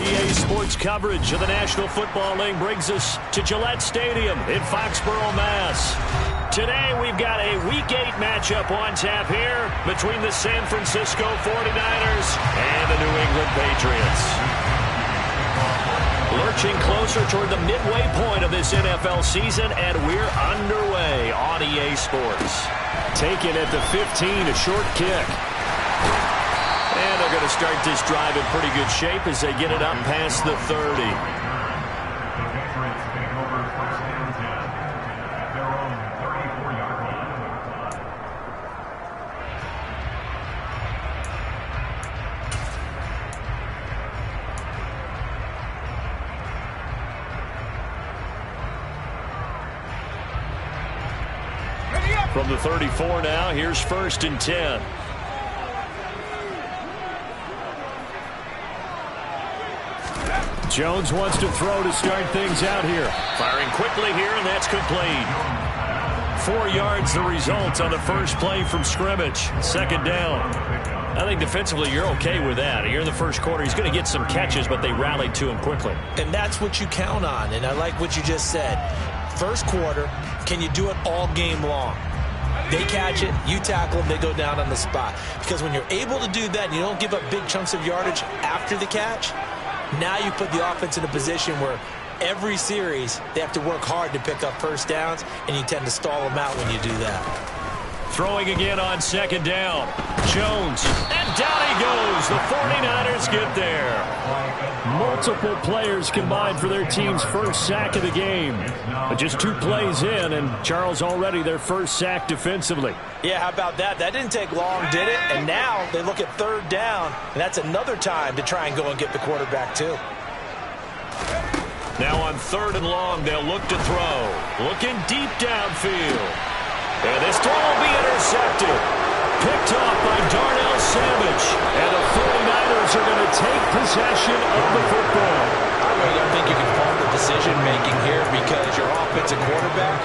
EA Sports coverage of the National Football League brings us to Gillette Stadium in Foxborough, Mass. Today we've got a Week 8 matchup on tap here between the San Francisco 49ers and the New England Patriots. Lurching closer toward the midway point of this NFL season, and we're underway on EA Sports. Taken at the 15, a short kick. And they're going to start this drive in pretty good shape as they get it up past the 30. From the 34 now, here's 1st and 10. Jones wants to throw to start things out here. Firing quickly here, and that's complete. 4 yards the result on the first play from scrimmage. 2nd down. I think defensively you're okay with that. Here in the first quarter, he's going to get some catches, but they rallied to him quickly. And that's what you count on, and I like what you just said. First quarter, can you do it all game long? They catch it, you tackle them, they go down on the spot. Because when you're able to do that and you don't give up big chunks of yardage after the catch, now you put the offense in a position where every series they have to work hard to pick up first downs, and you tend to stall them out when you do that. Throwing again on 2nd down. Jones, and down he goes. The 49ers get there. Multiple players combined for their team's first sack of the game. But just 2 plays in, and Charles already their first sack defensively. Yeah, how about that? That didn't take long, did it? And now they look at 3rd down, and that's another time to try and go and get the quarterback too. Now on 3rd and long, they'll look to throw. Looking deep downfield. And this throw will be intercepted. Picked off by Darnell Savage. And the 49ers are going to take possession of the football. I really don't think you can fault the decision-making here because your offensive quarterback,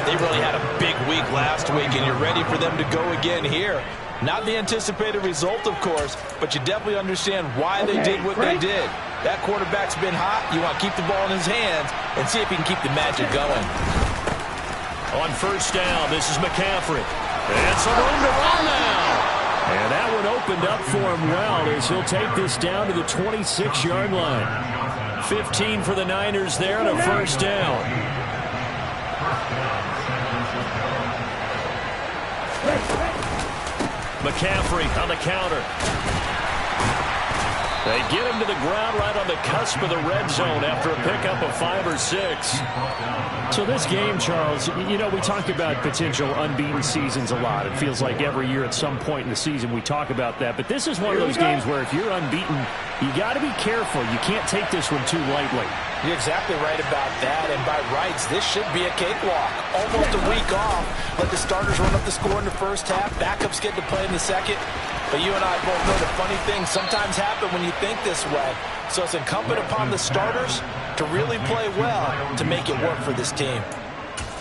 they really had a big week last week, and you're ready for them to go again here. Not the anticipated result, of course, but you definitely understand why they did what they did. That quarterback's been hot. You want to keep the ball in his hands and see if he can keep the magic going. On 1st down, this is McCaffrey. And some room to run now. And that one opened up for him well as he'll take this down to the 26-yard line. 15 for the Niners there and a 1st down. McCaffrey on the counter. They get him to the ground right on the cusp of the red zone after a pickup of 5 or 6. So this game, Charles, you know, we talk about potential unbeaten seasons a lot. It feels like every year at some point in the season we talk about that. But this is one of those games where if you're unbeaten, you got to be careful. You can't take this one too lightly. You're exactly right about that, and by rights, this should be a cakewalk. Almost a week off. Let the starters run up the score in the first half. Backups get to play in the second. But you and I both know the funny things sometimes happen when you think this way. So it's incumbent upon the starters to really play well to make it work for this team.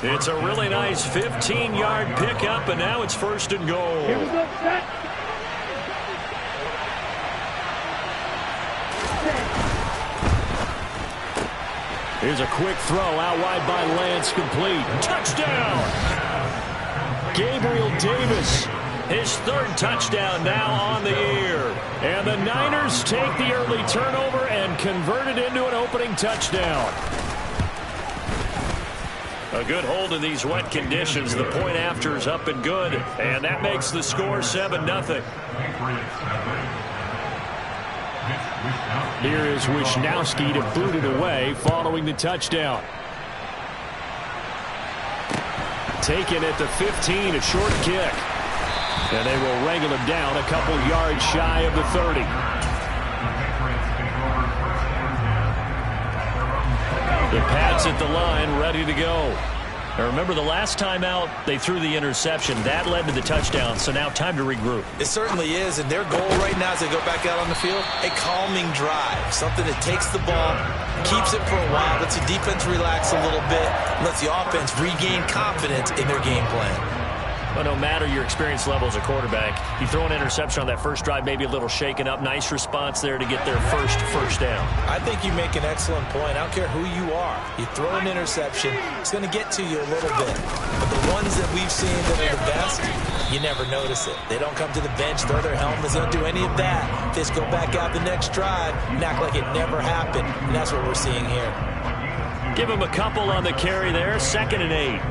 It's a really nice 15-yard pickup, and now it's 1st and goal. Here we go, set. Here's a quick throw out wide by Lance, complete. Touchdown! Gabriel Davis, his 3rd touchdown now on the year. And the Niners take the early turnover and convert it into an opening touchdown. A good hold in these wet conditions. The point after is up and good. And that makes the score 7-0. Here is Wisnowski to boot it away following the touchdown. Taken at the 15, a short kick. And they will wrangle him down a couple yards shy of the 30. The Pats at the line, ready to go. Now remember, the last time out, they threw the interception. That led to the touchdown, so now time to regroup. It certainly is, and their goal right now as they go back out on the field, a calming drive. Something that takes the ball, keeps it for a while, lets the defense relax a little bit, lets the offense regain confidence in their game plan. Well, no matter your experience level as a quarterback, you throw an interception on that first drive, maybe a little shaken up. Nice response there to get their first down. I think you make an excellent point. I don't care who you are. You throw an interception, it's going to get to you a little bit. But the ones that we've seen that are the best, you never notice it. They don't come to the bench, throw their helmets, they don't do any of that. They just go back out the next drive and act like it never happened. And that's what we're seeing here. Give him a couple on the carry there. 2nd and 8.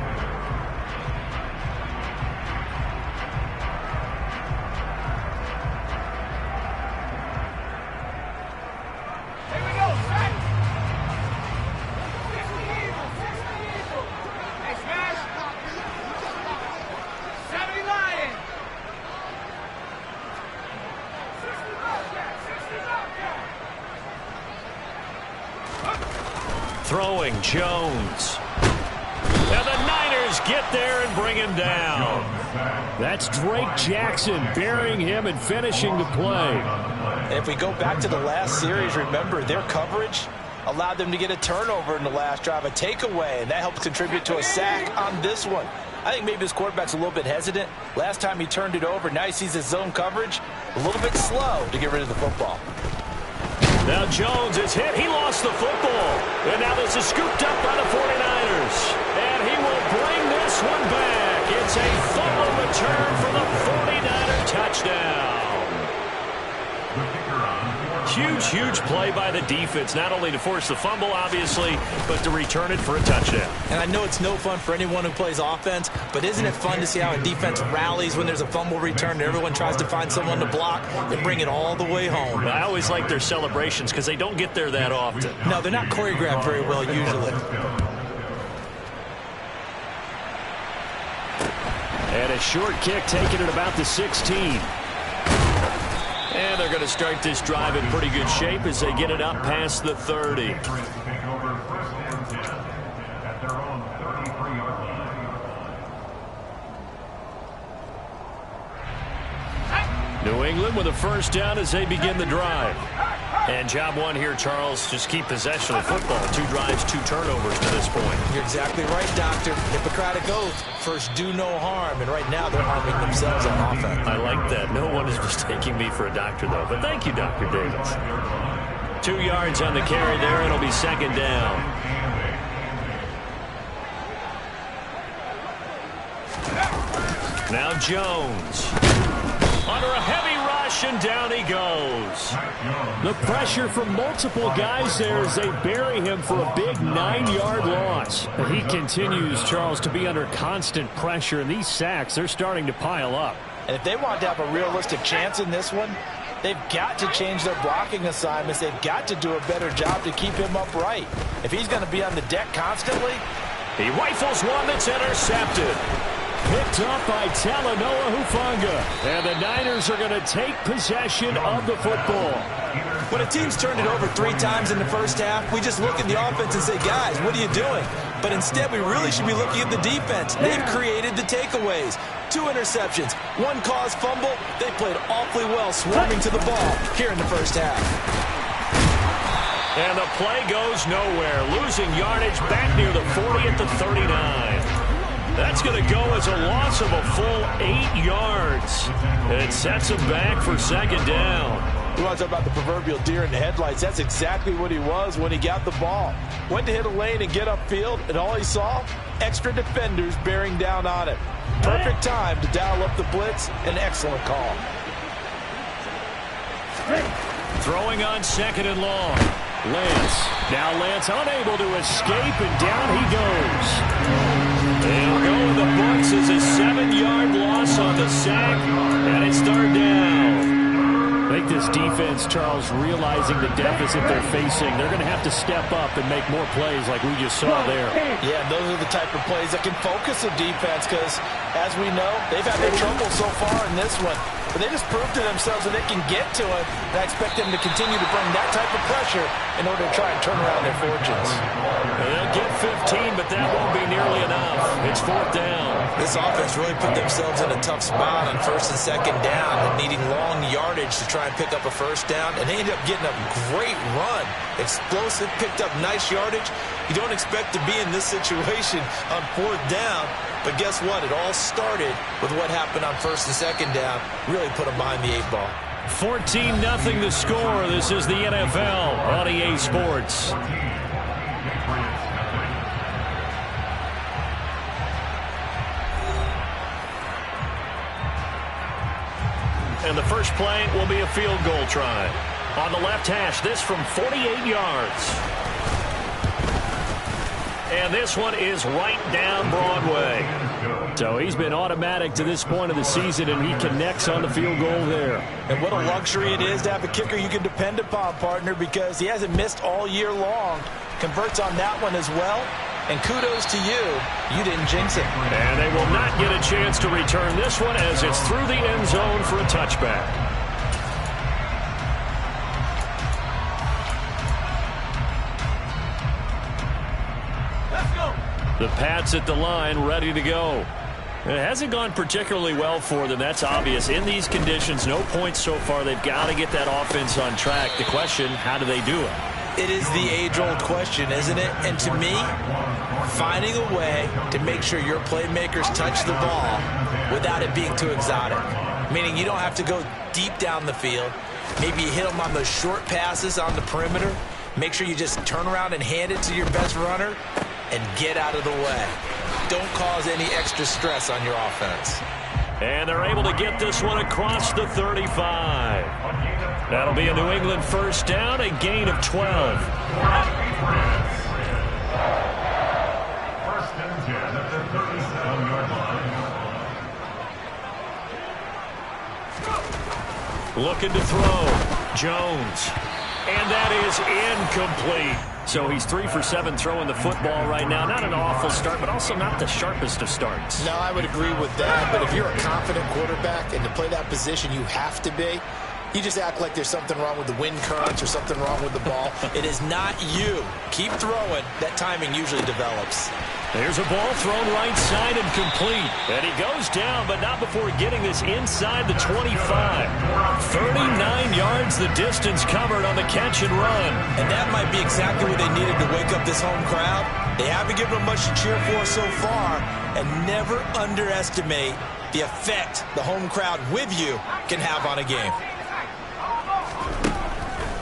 Throwing Jones. And the Niners get there and bring him down. That's Drake Jackson burying him and finishing the play. And if we go back to the last series, remember their coverage allowed them to get a turnover in the last drive, a takeaway, and that helped contribute to a sack on this one. I think maybe his quarterback's a little bit hesitant. Last time he turned it over, now he sees his zone coverage a little bit slow to get rid of the football. Now Jones is hit. He lost the football. And now this is scooped up by the 49ers. And he will bring this one back. It's a fumble return for the 49er touchdown. Huge play by the defense, not only to force the fumble, obviously, but to return it for a touchdown. And I know it's no fun for anyone who plays offense, but isn't it fun to see how a defense rallies when there's a fumble return and everyone tries to find someone to block and bring it all the way home? I always like their celebrations because they don't get there that often. No, they're not choreographed very well usually. And a short kick taken at about the 16. And they're going to start this drive in pretty good shape as they get it up past the 30. New England with a first down as they begin the drive. And job one here, Charles, just keep possession of the football. 2 drives, 2 turnovers to this point. You're exactly right, Doctor. Hippocratic oath. First, do no harm. And right now, they're harming themselves on offense. I like that. No one is mistaking me for a doctor, though. But thank you, Dr. Davis. 2 yards on the carry there. It'll be 2nd down. Now Jones. Under a heavy rush, and down he goes. The pressure from multiple guys there as they bury him for a big 9-yard loss. But he continues, Charles, to be under constant pressure, and these sacks, they're starting to pile up. And if they want to have a realistic chance in this one, they've got to change their blocking assignments. They've got to do a better job to keep him upright. If he's going to be on the deck constantly, he rifles one that's intercepted. Picked up by Talanoa Hufanga. And the Niners are going to take possession of the football. When a team's turned it over 3 times in the first half, we just look at the offense and say, guys, what are you doing? But instead, we really should be looking at the defense. They've created the takeaways. 2 interceptions, 1 caused fumble. They played awfully well swarming to the ball here in the first half. And the play goes nowhere. Losing yardage back near the 40 at the 39. That's going to go as a loss of a full 8 yards. It sets him back for 2nd down. We want to talk about the proverbial deer in the headlights. That's exactly what he was when he got the ball. Went to hit a lane and get upfield, and all he saw, extra defenders bearing down on him. Perfect time to dial up the blitz. An excellent call. Throwing on 2nd and long. Lance. Now Lance unable to escape, and down he goes. They'll go in the books as a 7-yard loss on the sack, and it's 3rd down. I think this defense, Charles, realizing the deficit they're facing, they're going to have to step up and make more plays like we just saw there. Yeah, those are the type of plays that can focus a defense because, as we know, they've had their trouble so far in this one. But they just proved to themselves that they can get to it, and I expect them to continue to bring that type of pressure in order to try and turn around their fortunes. They'll get 15, but that won't be nearly enough. It's 4th down. This offense really put themselves in a tough spot on 1st and 2nd down and needing long yardage to try and pick up a 1st down, and they ended up getting a great run Explosive, picked up nice yardage. You don't expect to be in this situation on 4th down, but guess what? It all started with what happened on 1st and 2nd down. Really put them behind the 8 ball. 14-0 the score. This is the NFL on EA Sports. And the first play will be a field goal try. On the left hash, this from 48 yards. And this one is right down Broadway. So he's been automatic to this point of the season, and he connects on the field goal there. And what a luxury it is to have a kicker you can depend upon, partner, because he hasn't missed all year long. Converts on that one as well. And kudos to you. You didn't jinx it. And they will not get a chance to return this one as it's through the end zone for a touchback. The Pats at the line, ready to go. It hasn't gone particularly well for them. That's obvious. In these conditions, no points so far. They've got to get that offense on track. The question, how do they do it? It is the age-old question, isn't it? And to me, finding a way to make sure your playmakers touch the ball without it being too exotic. Meaning you don't have to go deep down the field. Maybe you hit them on those short passes on the perimeter. Make sure you just turn around and hand it to your best runner and get out of the way. Don't cause any extra stress on your offense. And they're able to get this one across the 35. That'll be a New England first down, a gain of 12. First and 10 at the 37-yard line. Looking to throw. Jones. And that is incomplete. So he's 3 for 7 throwing the football right now. Not an awful start, but also not the sharpest of starts. No, I would agree with that. But if you're a confident quarterback and to play that position, you have to be. You just act like there's something wrong with the wind currents or something wrong with the ball. It is not you. Keep throwing. That timing usually develops. There's a ball thrown right side and complete. And he goes down, but not before getting this inside the 25. 39 yards the distance covered on the catch and run. And that might be exactly what they needed to wake up this home crowd. They haven't given them much to cheer for so far. And never underestimate the effect the home crowd with you can have on a game.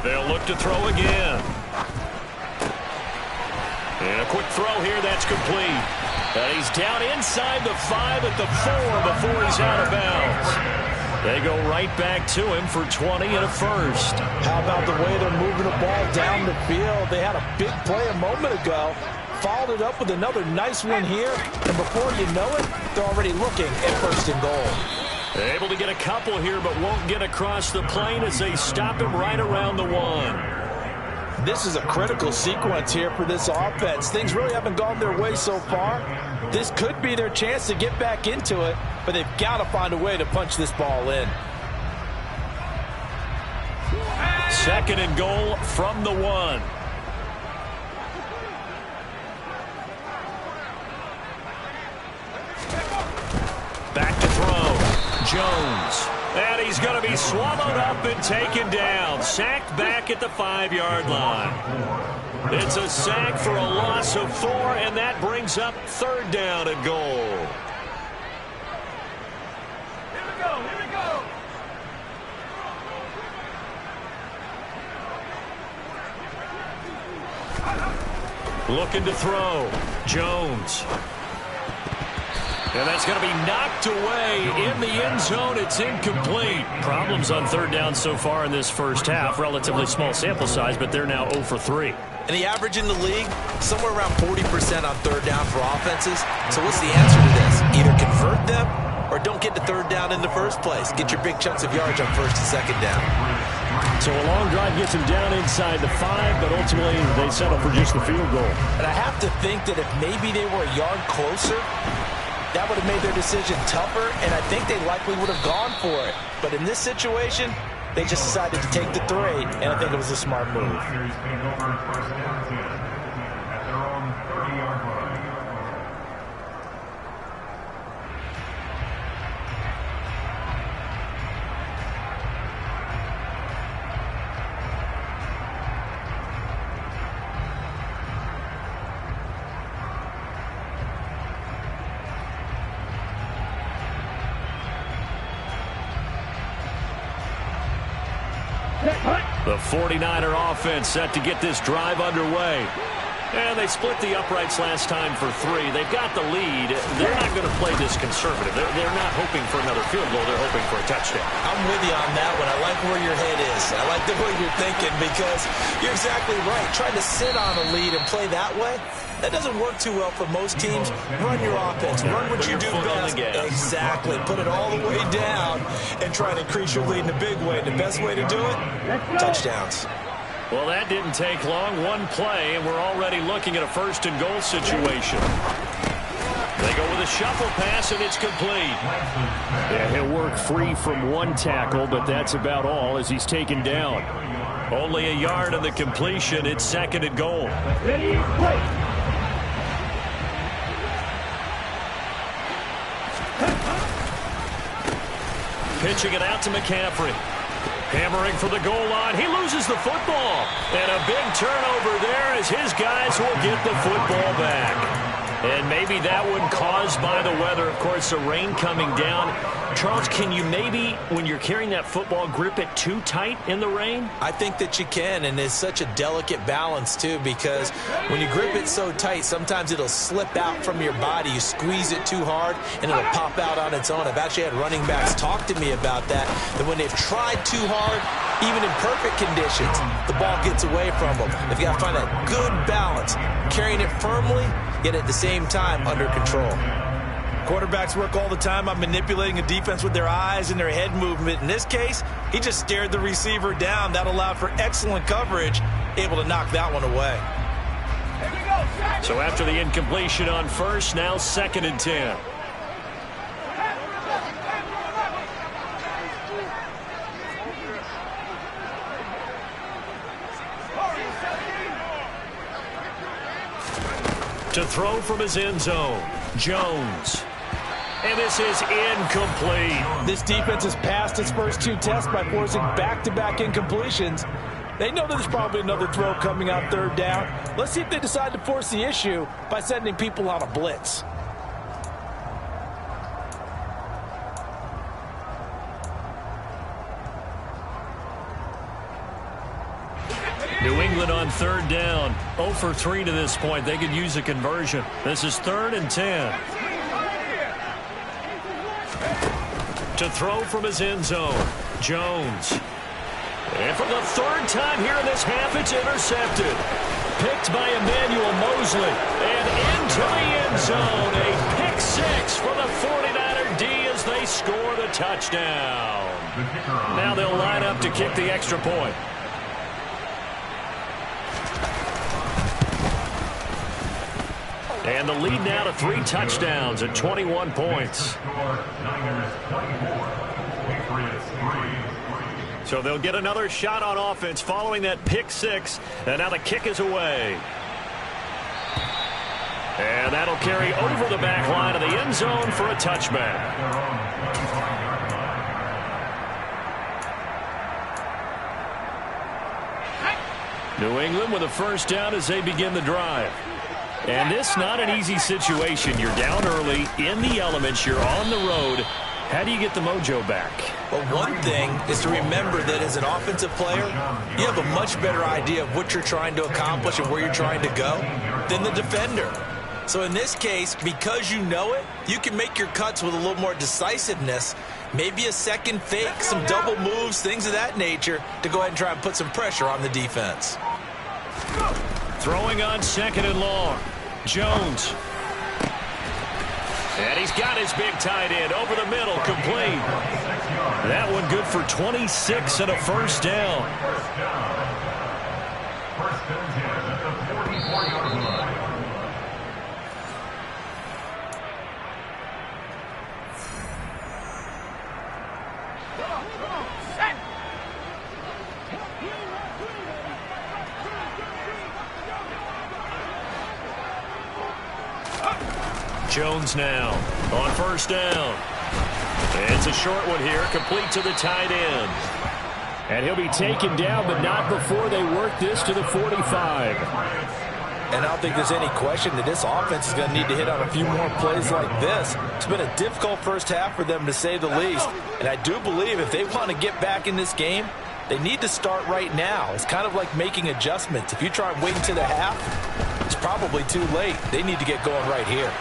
They'll look to throw again. And a quick throw here, that's complete. And he's down inside the 5 at the 4 before he's out of bounds. They go right back to him for 20 and a first. How about the way they're moving the ball down the field? They had a big play a moment ago. Followed it up with another nice one here. And before you know it, they're already looking at first and goal. Able to get a couple here, but won't get across the plane as they stop him right around the 1. This is a critical sequence here for this offense. Things really haven't gone their way so far. This could be their chance to get back into it, but they've got to find a way to punch this ball in. Second and goal from the 1. Back to throw. Jones. And he's going to be swallowed up and taken down. Sacked back at the 5-yard line. It's a sack for a loss of 4, and that brings up 3rd down and goal. Here we go. Looking to throw. Jones. And that's going to be knocked away in the end zone. It's incomplete. Problems on 3rd down so far in this first half. Relatively small sample size, but they're now 0 for 3. And the average in the league, somewhere around 40% on 3rd down for offenses. So what's the answer to this? Either convert them or don't get to 3rd down in the first place. Get your big chunks of yards on 1st and 2nd down. So a long drive gets him down inside the 5, but ultimately they settle for just the field goal. And I have to think that if maybe they were a yard closer, that would have made their decision tougher, and I think they likely would have gone for it. But in this situation, they just decided to take the 3, and I think it was a smart move. The 49er offense set to get this drive underway. And they split the uprights last time for 3. They've got the lead. They're not going to play this conservative. They're not hoping for another field goal. They're hoping for a touchdown. I'm with you on that one. I like where your head is. I like the way you're thinking because you're exactly right. Trying to sit on a lead and play that way, that doesn't work too well for most teams. Run your offense. Run what you do best. Exactly. Put it all the way down and try to increase your lead in a big way. The best way to do it, touchdowns. Well, that didn't take long. One play, and we're already looking at a first-and-goal situation. They go with a shuffle pass, and it's complete. Yeah, he'll work free from one tackle, but that's about all as he's taken down. Only a yard of the completion. It's 2nd and goal. Pitching it out to McCaffrey. Hammering for the goal line. He loses the football. And a big turnover there as his guys will get the football back. And maybe that one caused by the weather. Of course, the rain coming down. Charles, can you maybe, when you're carrying that football, grip it too tight in the rain? I think that you can, and it's such a delicate balance, too, because when you grip it so tight, sometimes it'll slip out from your body. You squeeze it too hard, and it'll pop out on its own. I've actually had running backs talk to me about that when they've tried too hard, even in perfect conditions, the ball gets away from them. They've got to find that good balance, carrying it firmly, yet at the same time under control. Quarterbacks work all the time on manipulating a defense with their eyes and their head movement. In this case, he just stared the receiver down. That allowed for excellent coverage, able to knock that one away. So after the incompletion on first, now 2nd and 10. To throw from his end zone, Jones. And this is incomplete. This defense has passed its first 2 tests by forcing back-to-back incompletions. They know there's probably another throw coming out 3rd down. Let's see if they decide to force the issue by sending people on a blitz. New England on 3rd down. 0 for 3 to this point. They could use a conversion. This is 3rd and 10. To throw from his end zone, Jones. And for the 3rd time here in this half, it's intercepted. Picked by Emmanuel Mosley. And into the end zone. A pick 6 for the 49er D as they score the touchdown. Now they'll line up to kick the extra point. And the lead now to 3 touchdowns at 21 points. So they'll get another shot on offense following that pick 6. And now the kick is away. And that'll carry over the back line of the end zone for a touchback. New England with a 1st down as they begin the drive. And this not an easy situation. You're down early, in the elements, you're on the road. How do you get the mojo back? Well, one thing is to remember that as an offensive player, you have a much better idea of what you're trying to accomplish and where you're trying to go than the defender. So in this case, because you know it, you can make your cuts with a little more decisiveness, maybe a second fake, some double moves, things of that nature, to go ahead and try and put some pressure on the defense. Throwing on 2nd and long. Jones. And he's got his big tight end over the middle, complete. That one good for 26 and a 1st down. First and 10 at the 44-yard line. Jones now on 1st down. It's a short one here, complete to the tight end. And he'll be taken down, but not before they work this to the 45. And I don't think there's any question that this offense is going to need to hit on a few more plays like this. It's been a difficult 1st half for them, to say the least. And I do believe if they want to get back in this game, They need to start right now. It's kind of like making adjustments. If you try and wait until the half, it's probably too late. They need to get going right here.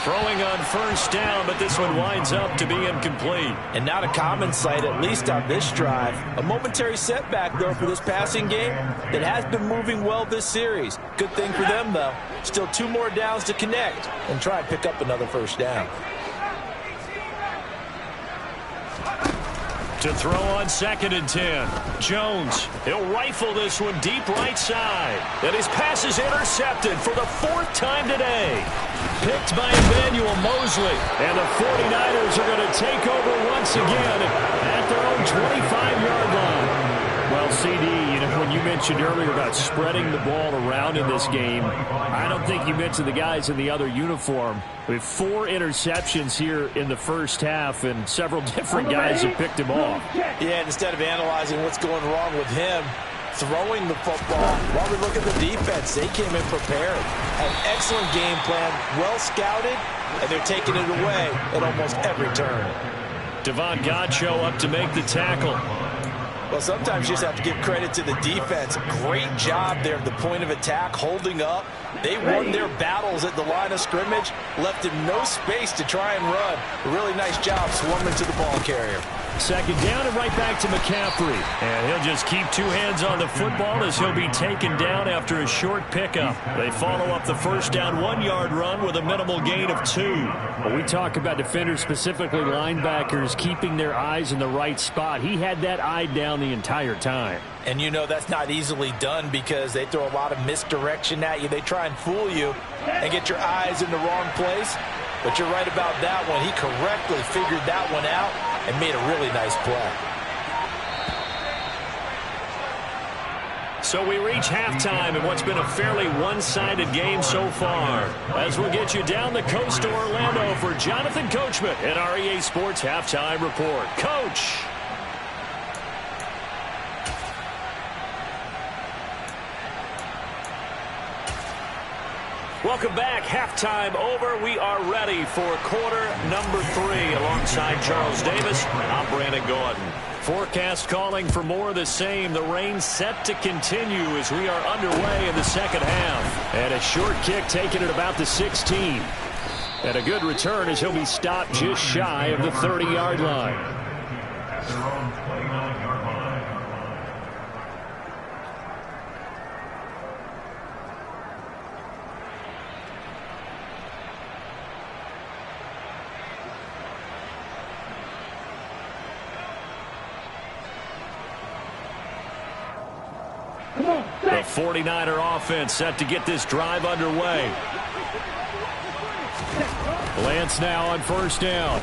Throwing on first down, but this one winds up to be incomplete. And not a common sight, at least on this drive. A momentary setback, though, for this passing game that has been moving well this series. Good thing for them, though. Still 2 more downs to connect and try and pick up another first down. To throw on 2nd and 10. Jones, he'll rifle this one deep right side. And his pass is intercepted for the 4th time today. Picked by Emmanuel Mosley. And the 49ers are going to take over once again at their own 25-yard line. Well, CD, when you mentioned earlier about spreading the ball around in this game, I don't think you mentioned the guys in the other uniform. We have 4 interceptions here in the first half, and several different guys have picked him off. Yeah, instead of analyzing what's going wrong with him, throwing the football, while we look at the defense, they came in prepared. An excellent game plan, well scouted, and they're taking it away at almost every turn. Devon Godchaux up to make the tackle. Well, sometimes you just have to give credit to the defense. Great job there at the point of attack, holding up. They won their battles at the line of scrimmage, left him no space to try and run. A really nice job swarming to the ball carrier. 2nd down and right back to McCaffrey. And he'll just keep 2 hands on the football as he'll be taken down after a short pickup. They follow up the first down 1-yard run with a minimal gain of 2. When we talk about defenders, specifically linebackers, keeping their eyes in the right spot, he had that eye down the entire time. And that's not easily done because they throw a lot of misdirection at you. They try and fool you and get your eyes in the wrong place. But you're right about that one. He correctly figured that one out and made a really nice play. So we reach halftime in what's been a fairly one-sided game so far. As we'll get you down the coast to Orlando for Jonathan Coachman and our EA Sports Halftime Report. Coach! Welcome back. Halftime over. We are ready for quarter number 3. Alongside Charles Davis, I'm Brandon Gordon. Forecast calling for more of the same. The rain set to continue as we are underway in the second half. And a short kick taken at about the 16. And a good return as he'll be stopped just shy of the 30-yard line. The 49er offense set to get this drive underway. Lance now on first down.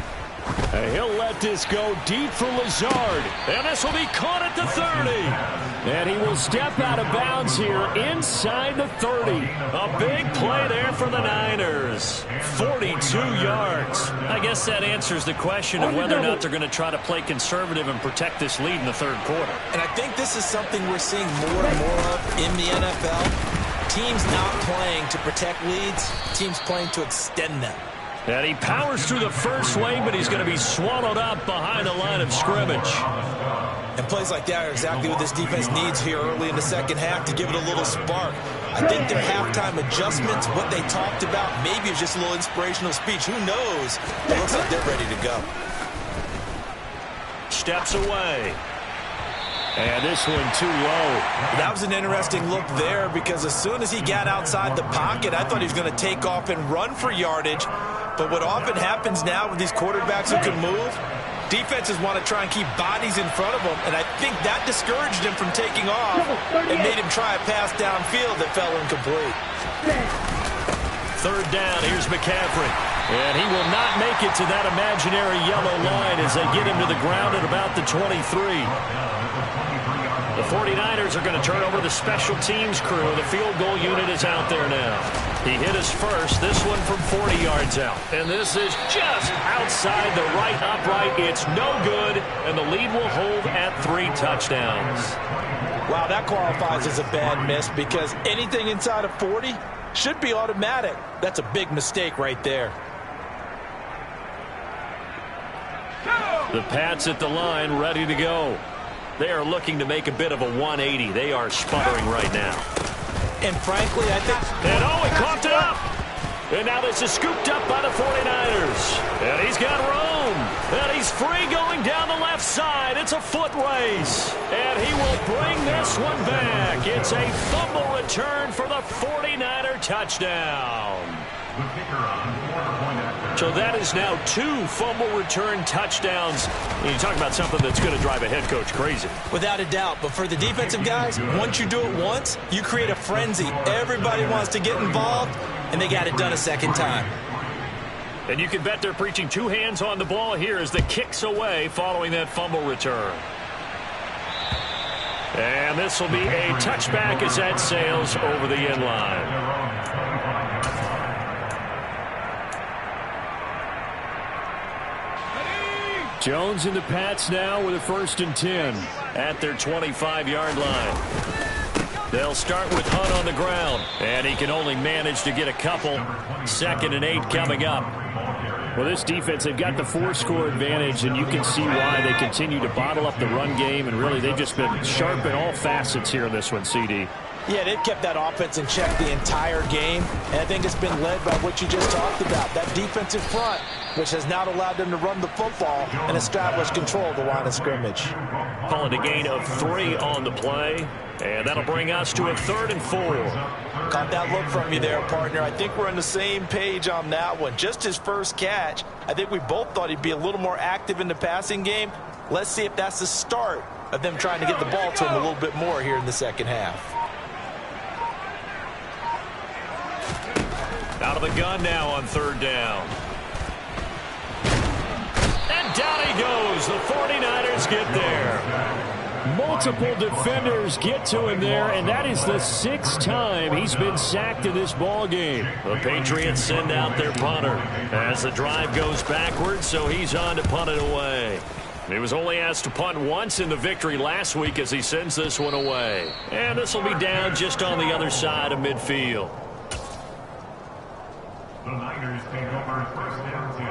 And he'll let this go deep for Lazard. And this will be caught at the 30. And he will step out of bounds here inside the 30. A big play there for the Niners. 42 yards. I guess that answers the question of whether or not they're going to try to play conservative and protect this lead in the third quarter. And I think this is something we're seeing more and more of in the NFL. Teams not playing to protect leads, teams playing to extend them. And he powers through the first wave, but he's going to be swallowed up behind the line of scrimmage. And plays like that are exactly what this defense needs here early in the second half to give it a little spark. I think their halftime adjustments, what they talked about, maybe it's just a little inspirational speech. Who knows? It looks like they're ready to go. Steps away. And this one too low. That was an interesting look there because as soon as he got outside the pocket, I thought he was going to take off and run for yardage. But what often happens now with these quarterbacks who can move, defenses want to try and keep bodies in front of them, and I think that discouraged him from taking off and made him try a pass downfield that fell incomplete. Third down, here's McCaffrey. And he will not make it to that imaginary yellow line as they get him to the ground at about the 23. The 49ers are going to turn over the special teams crew. The field goal unit is out there now. He hit us first, this one from 40 yards out. And this is just outside the right upright. It's no good, and the lead will hold at 3 touchdowns. Wow, that qualifies as a bad miss because anything inside of 40 should be automatic. That's a big mistake right there. The Pats at the line, ready to go. They are looking to make a bit of a 180. They are sputtering right now. And frankly, I think... And he coughed it up. And now this is scooped up by the 49ers. And he's got room. And he's free going down the left side. It's a foot race. And he will bring this one back. It's a fumble return for the 49er touchdown. So that is now 2 fumble return touchdowns. And you talk about something that's going to drive a head coach crazy. Without a doubt. But for the defensive guys, once you do it once, you create a frenzy. Everybody wants to get involved, and they got it done a second time. And you can bet they're preaching 2 hands on the ball here as the kick's away following that fumble return. And this will be a touchback as that sails over the end line. Jones and the Pats now with a 1st and 10 at their 25-yard line. They'll start with Hunt on the ground, and he can only manage to get a couple. 2nd and 8 coming up. Well, this defense, they've got the 4-score advantage, and you can see why they continue to bottle up the run game, and really they've just been sharp in all facets here in this one, CD. Yeah, they've kept that offense in check the entire game, and I think it's been led by what you just talked about, that defensive front, which has now allowed them to run the football and establish control of the line of scrimmage. Calling a gain of 3 on the play, and that'll bring us to a 3rd and 4. Caught that look from you there, partner. I think we're on the same page on that one. Just his first catch, I think we both thought he'd be a little more active in the passing game. Let's see if that's the start of them trying to get the ball to him a little bit more here in the second half. Out of the gun now on 3rd down. And down he goes. The 49ers get there. Multiple defenders get to him there, and that is the 6th time he's been sacked in this ball game. The Patriots send out their punter as the drive goes backwards, so he's on to punt it away. He was only asked to punt once in the victory last week as he sends this one away. And this will be down just on the other side of midfield. The Niners take over 1st and 10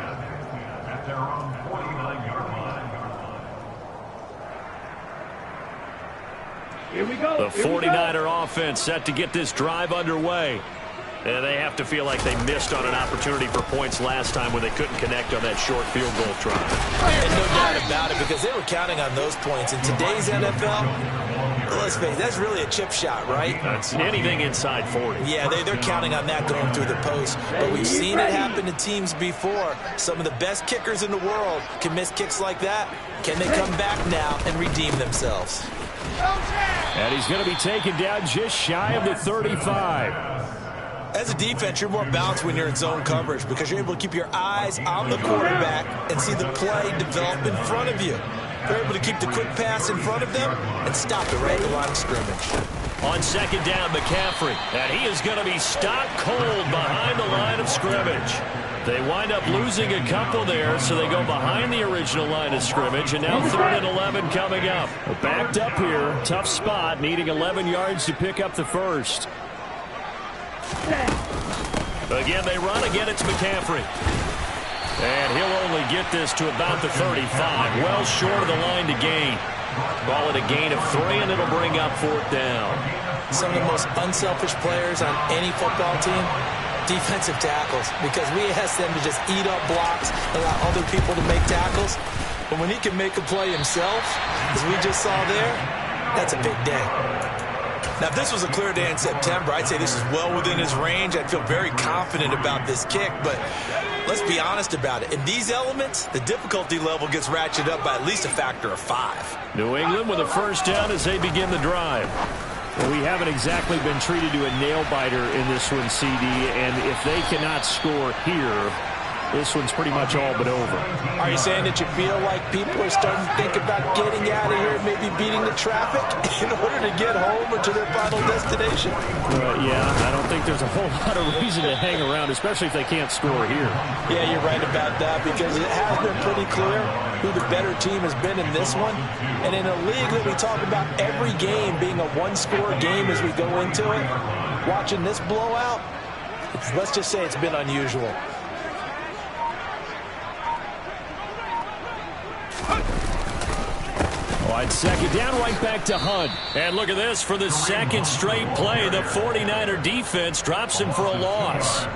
at their own 49-yard line. Here we go. The 49er offense set to get this drive underway. And they have to feel like they missed on an opportunity for points last time when they couldn't connect on that short field goal try. And no doubt about it, because they were counting on those points. In today's NFL, let's face it, that's really a chip shot, right? That's anything inside 40. Yeah, they're counting on that going through the post. But we've seen it happen to teams before. Some of the best kickers in the world can miss kicks like that. Can they come back now and redeem themselves? And he's going to be taken down just shy of the 35. As a defense, you're more balanced when you're in zone coverage because you're able to keep your eyes on the quarterback and see the play develop in front of you. You're able to keep the quick pass in front of them and stop it right at the line of scrimmage. On 2nd down, McCaffrey. And he is going to be stopped cold behind the line of scrimmage. They wind up losing a couple there, so they go behind the original line of scrimmage, and now 3rd and 11 coming up. Backed up here, tough spot, needing 11 yards to pick up the first. Again, they run. Again, it's McCaffrey. And he'll only get this to about the 35. Well short of the line to gain. Call it a gain of 3, and it'll bring up 4th down. Some of the most unselfish players on any football team, defensive tackles, because we ask them to just eat up blocks, allow other people to make tackles. But when he can make a play himself, as we just saw there, that's a big day. Now, if this was a clear day in September, I'd say this is well within his range. I'd feel very confident about this kick, but let's be honest about it. In these elements, the difficulty level gets ratcheted up by at least a factor of 5. New England with a 1st down as they begin the drive. Well, we haven't exactly been treated to a nail-biter in this one, CD, and if they cannot score here, this one's pretty much all but over. Are you saying that you feel like people are starting to think about getting out of here, maybe beating the traffic in order to get home or to their final destination? Yeah, I don't think there's a whole lot of reason to hang around, especially if they can't score here. Yeah, you're right about that, because it has been pretty clear who the better team has been in this one. And in a league that we talk about every game being a one-score game as we go into it, watching this blowout, let's just say it's been unusual. On second down, right back to Hunt. And look at this. For the second straight play, the 49er defense drops him for a loss.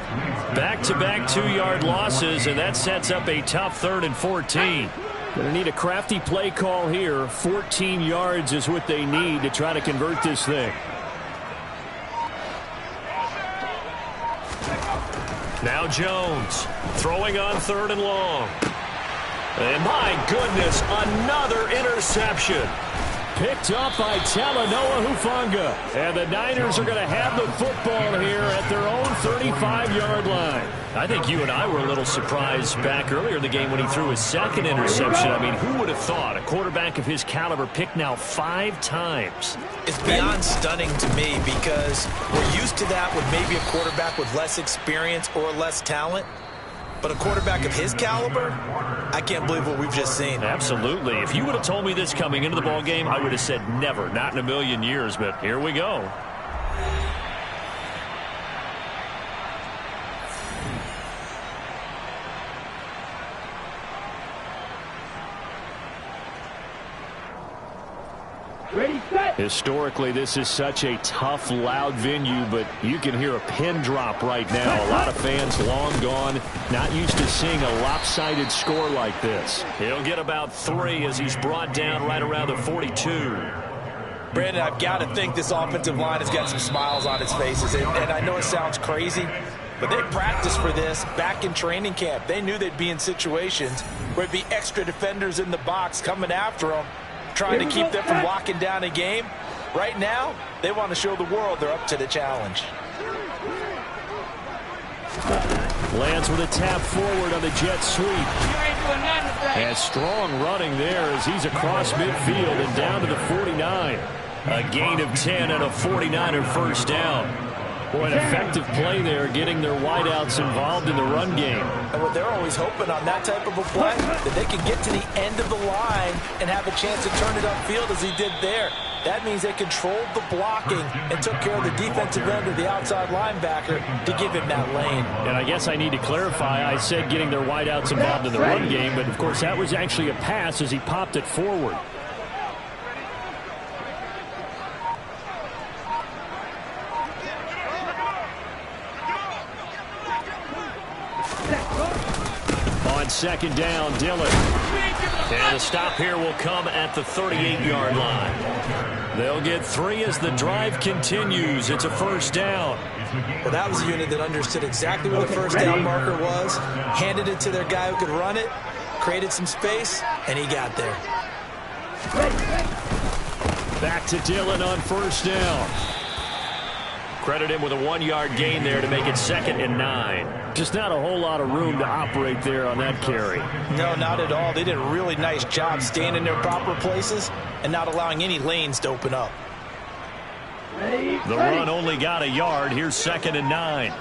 Back-to-back 2-yard losses, and that sets up a tough 3rd and 14. Going to need a crafty play call here. 14 yards is what they need to try to convert this thing. Now Jones throwing on 3rd and long. And my goodness, another interception. Picked up by Talanoa Hufanga. And the Niners are going to have the football here at their own 35-yard line. I think you and I were a little surprised back earlier in the game when he threw his 2nd interception. I mean, who would have thought a quarterback of his caliber picked now 5 times? It's beyond stunning to me because we're used to that with maybe a quarterback with less experience or less talent. But a quarterback of his caliber, I can't believe what we've just seen. Absolutely. If you would have told me this coming into the ball game, I would have said never, not in a million years. But here we go. Ready, set. Historically, this is such a tough, loud venue, but you can hear a pin drop right now. A lot of fans long gone, not used to seeing a lopsided score like this. He'll get about 3 as he's brought down right around the 42. Brandon, I've got to think this offensive line has got some smiles on its faces. And I know it sounds crazy, but they practiced for this back in training camp. They knew they'd be in situations where it'd be extra defenders in the box coming after them, trying to keep them from locking down a game. Right now, they want to show the world they're up to the challenge. Lance with a tap forward on the jet sweep. And strong running there as he's across midfield and down to the 49. A gain of 10 and a 49er first down. Boy, an effective play there, getting their wideouts involved in the run game. And what they're always hoping on that type of a play, that they can get to the end of the line and have a chance to turn it upfield as he did there. That means they controlled the blocking and took care of the defensive end of the outside linebacker to give him that lane. And I guess I need to clarify, I said getting their wideouts involved in the run game, but of course that was actually a pass as he popped it forward. On second down, Dillon. And the stop here will come at the 38-yard line. They'll get 3 as the drive continues. It's a first down. Well, that was a unit that understood exactly where the first down marker was, handed it to their guy who could run it, created some space, and he got there. Back to Dillon on first down. Credit him with a 1-yard gain there to make it 2nd and 9. Just not a whole lot of room to operate there on that carry. No, not at all. They did a really nice job staying in their proper places and not allowing any lanes to open up. The run only got a yard. Here's 2nd and 9.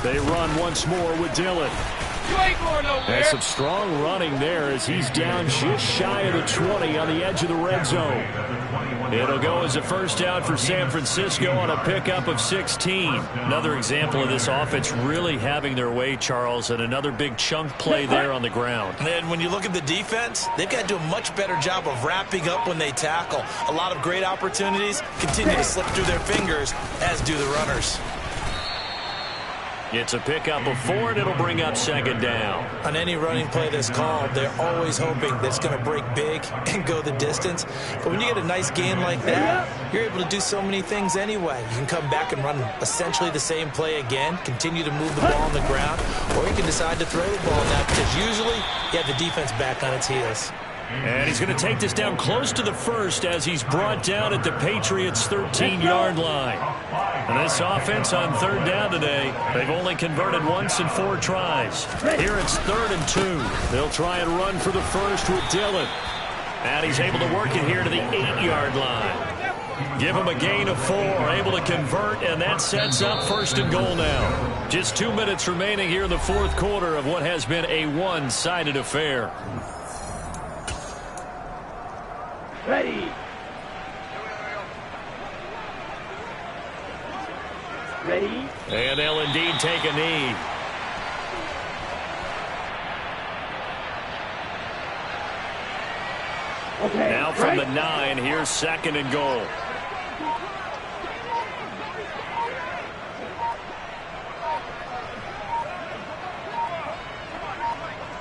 They run once more with Dillon. And some strong running there as he's down just shy of the 20 on the edge of the red zone. It'll go as a first down for San Francisco on a pickup of 16. Another example of this offense really having their way, Charles, and another big chunk play there on the ground. And when you look at the defense, they've got to do a much better job of wrapping up when they tackle. A lot of great opportunities continue to slip through their fingers, as do the runners. It's a pickup of 4, and it'll bring up 2nd down. On any running play that's called, they're always hoping that it's going to break big and go the distance. But when you get a nice gain like that, you're able to do so many things anyway. You can come back and run essentially the same play again, continue to move the ball on the ground, or you can decide to throw the ball now because usually you have the defense back on its heels. And he's going to take this down close to the first as he's brought down at the Patriots' 13-yard line. And this offense on 3rd down today, they've only converted once in 4 tries. Here it's 3rd and 2. They'll try and run for the first with Dillon. And he's able to work it here to the 8-yard line. Give him a gain of 4, able to convert, and that sets up 1st and goal now. Just 2 minutes remaining here in the 4th quarter of what has been a one-sided affair. Ready. Ready. And they'll indeed take a knee. Okay. Now from the Right. 9, here's 2nd and goal.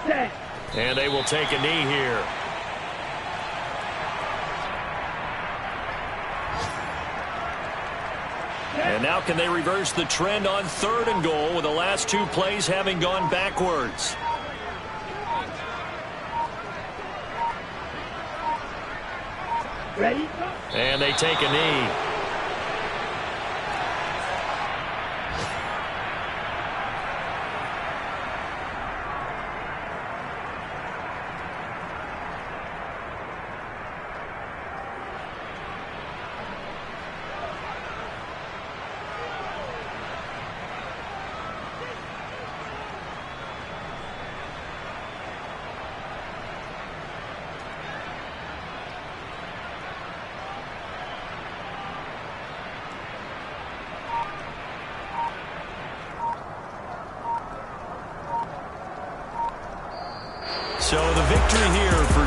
Set. And they will take a knee here. And now can they reverse the trend on 3rd and goal with the last 2 plays having gone backwards? Ready? And they take a knee. So the victory here for